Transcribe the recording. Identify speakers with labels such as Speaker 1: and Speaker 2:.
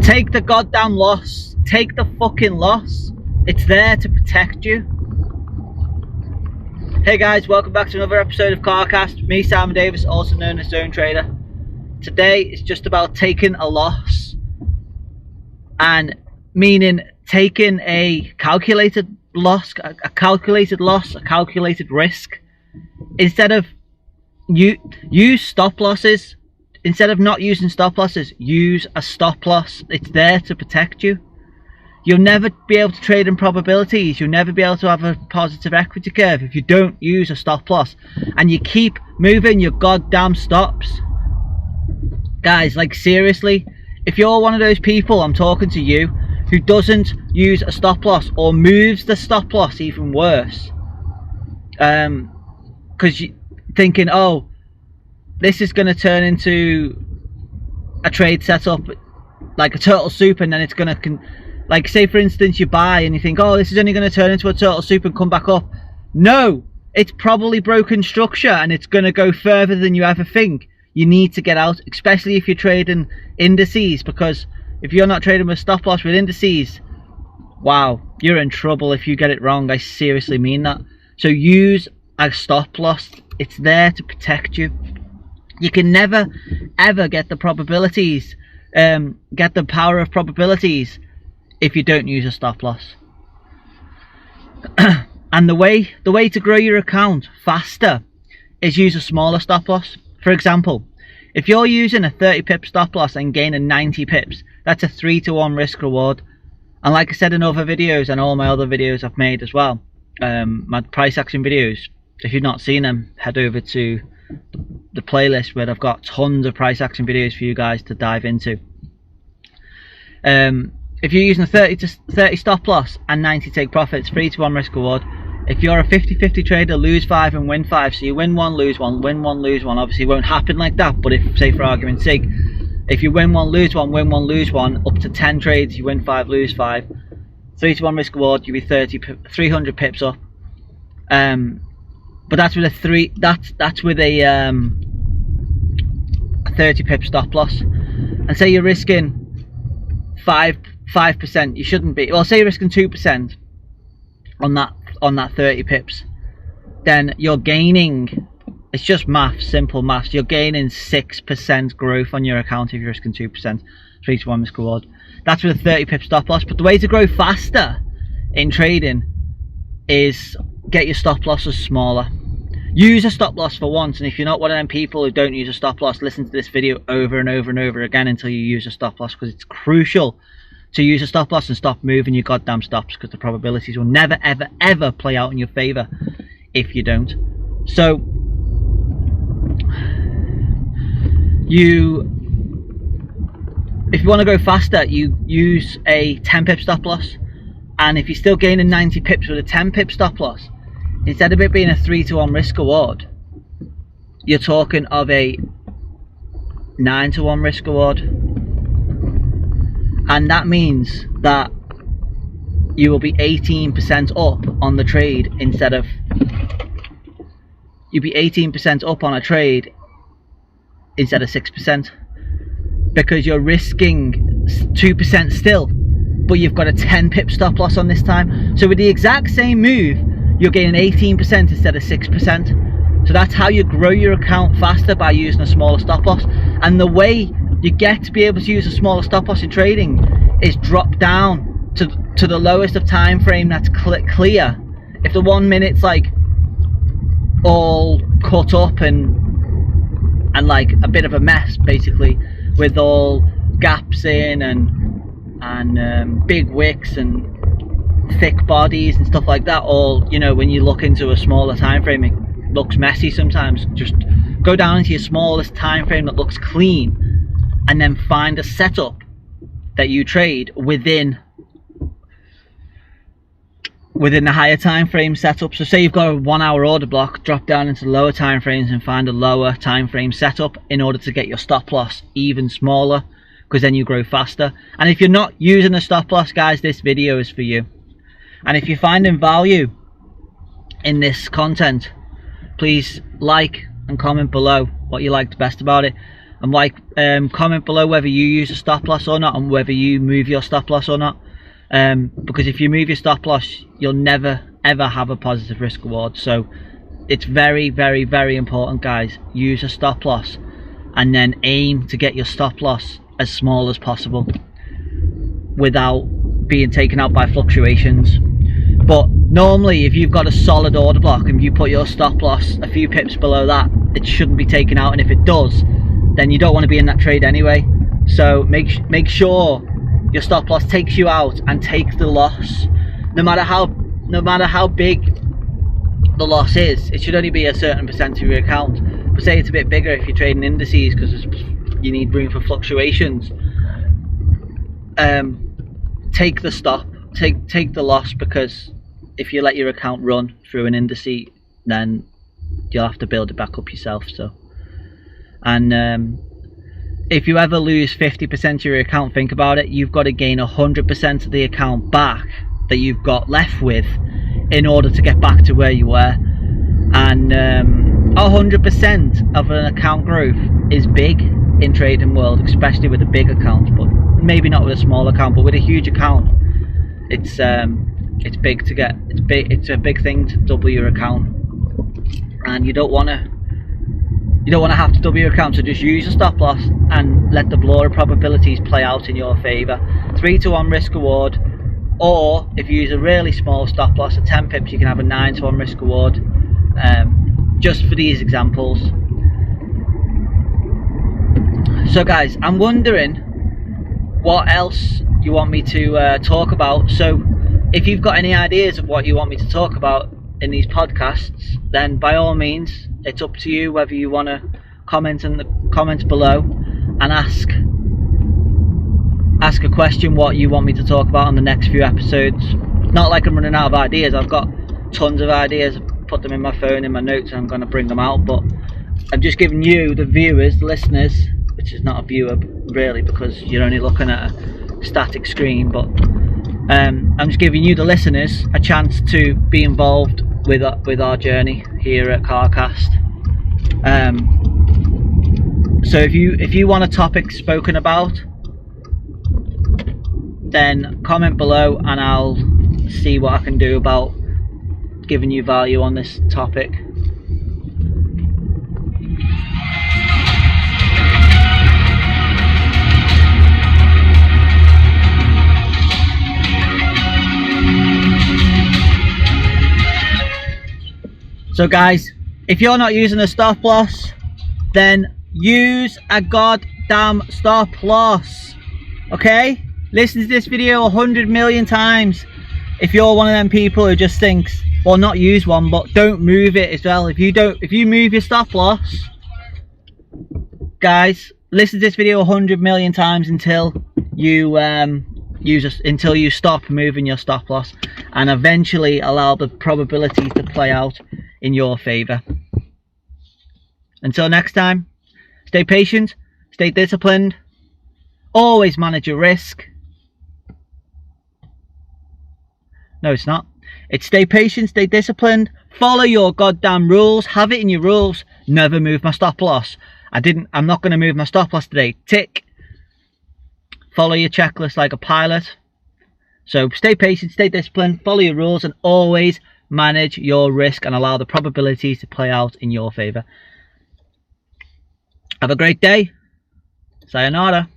Speaker 1: Take the goddamn loss. Take the fucking loss. It's there to protect you. Hey guys, welcome back to another episode of CarCast. Me, Simon Davis, also known as Zone Trader. Today is just about taking a loss, and meaning taking a calculated loss, a calculated risk. Instead of use stop losses. Instead of not using stop losses, use a stop loss. It's there to protect you. You'll never be able to trade in probabilities. You'll never be able to have a positive equity curve if you don't use a stop loss and you keep moving your goddamn stops. Guys, like seriously, if you're one of those people, I'm talking to you, who doesn't use a stop loss or moves the stop loss even worse, because you're thinking, oh, this is going to turn into a trade setup like a turtle soup, and then it's going to, like, say for instance you buy and you think, oh, this is only going to turn into a turtle soup and come back up. No, it's probably broken structure and it's going to go further than you ever think. You need to get out, especially if you're trading indices, because if you're not trading with stop loss with indices, wow, you're in trouble if you get it wrong. I seriously mean that. So use a stop loss. It's there to protect you. You can never ever get the probabilities, get the power of probabilities if you don't use a stop loss. And the way to grow your account faster is use a smaller stop loss. For example, if you're using a 30 pip stop loss and gaining 90 pips, that's a 3-to-1 risk reward. And like I said in other videos and all my other videos I've made as well, my price action videos, if you've not seen them, head over to the playlist where I've got tons of price action videos for you guys to dive into. If you're using a 30 stop loss and 90 take profits, 3-to-1 risk reward. If you're a 50-50 trader, lose 5 and win 5, so you win 1, lose 1, win 1, lose 1. Obviously it won't happen like that, but if, say for argument's sake, if you win 1, lose 1, win 1, lose 1, up to 10 trades, you win 5, lose 5, 3-to-1 risk reward, you'll be 300 pips up. But that's with a 30 pip stop loss. And say you're risking 5%, you shouldn't be. Well, say you're risking 2% on that 30 pips, then you're gaining, it's just maths, simple maths, you're gaining 6% growth on your account if you're risking 2%, 3-to-1 risk reward. That's with a 30 pip stop loss. But the way to grow faster in trading is get your stop losses smaller. Use a stop loss for once, and if you're not one of them people who don't use a stop loss, listen to this video over and over and over again until you use a stop loss, because it's crucial to use a stop loss and stop moving your goddamn stops, because the probabilities will never ever ever play out in your favor if you don't. So if you want to go faster, you use a 10 pip stop loss, and if you're still gaining 90 pips with a 10 pip stop loss, instead of it being a 3-to-1 risk reward, you're talking of a 9-to-1 risk reward. And that means that you will be 18% up on the trade instead of, you'll be 18% up on a trade instead of 6%, because you're risking 2% still, but you've got a 10 pip stop loss on this time. So with the exact same move, you're gaining 18% instead of 6%. So that's how you grow your account faster, by using a smaller stop loss. And the way you get to be able to use a smaller stop loss in trading is drop down to the lowest of time frame that's clear. If the 1 minute's like all cut up and like a bit of a mess, basically, with all gaps in and big wicks and thick bodies and stuff like that, all, you know, when you look into a smaller time frame, it looks messy sometimes. Just go down into your smallest time frame that looks clean, and then find a setup that you trade within the higher time frame setup. So say you've got a 1 hour order block, drop down into the lower time frames and find a lower time frame setup in order to get your stop loss even smaller, because then you grow faster. And if you're not using a stop loss, guys, this video is for you. And if you're finding value in this content, please like and comment below what you liked best about it. And like, comment below whether you use a stop loss or not, and whether you move your stop loss or not. Because if you move your stop loss, you'll never ever have a positive risk reward. So it's very, very, very important, guys. Use a stop loss, and then aim to get your stop loss as small as possible without being taken out by fluctuations. But normally, if you've got a solid order block and you put your stop loss a few pips below that, it shouldn't be taken out, and if it does, then you don't want to be in that trade anyway. So make sure your stop loss takes you out and takes the loss. No matter how big the loss is, it should only be a certain percent of your account. But say it's a bit bigger if you're trading indices, because you need room for fluctuations. Take the stop, take the loss, because if you let your account run through an indice, then you'll have to build it back up yourself. So, and if you ever lose 50% of your account, think about it. You've got to gain 100% of the account back that you've got left with in order to get back to where you were. And 100% of an account growth is big in trading world, especially with a big account, but maybe not with a small account. But with a huge account, it's big to get. It's a big thing to double your account, and you don't want to have to double your account. So just use a stop loss and let the law of probabilities play out in your favor. 3-to-1 risk reward, or if you use a really small stop loss at 10 pips, you can have a 9-to-1 risk reward. Just for these examples. So guys, I'm wondering what else you want me to talk about. So if you've got any ideas of what you want me to talk about in these podcasts, then by all means, it's up to you whether you want to comment in the comments below and ask a question what you want me to talk about on the next few episodes. Not like I'm running out of ideas. I've got tons of ideas. I've put them in my phone, in my notes, and I'm going to bring them out. But I'm just giving you, the viewers, the listeners, which is not a viewer really because you're only looking at a static screen, but I'm just giving you, the listeners, a chance to be involved with our journey here at CarCast. So if you want a topic spoken about, then comment below and I'll see what I can do about giving you value on this topic. So guys, if you're not using a stop loss, then use a goddamn stop loss. Okay? Listen to this video 100 million times. If you're one of them people who just thinks, well, not use one, but don't move it as well. If you move your stop loss, guys, listen to this video 100 million times until you until you stop moving your stop loss, and eventually allow the probability to play out in your favor. Until next time, stay patient, stay disciplined, always manage your risk. No, it's not. It's stay patient, stay disciplined, follow your goddamn rules, have it in your rules. Never move my stop loss. I'm not going to move my stop loss today. Tick. Follow your checklist like a pilot. So stay patient, stay disciplined, follow your rules, and always manage your risk and allow the probabilities to play out in your favor. Have a great day. Sayonara.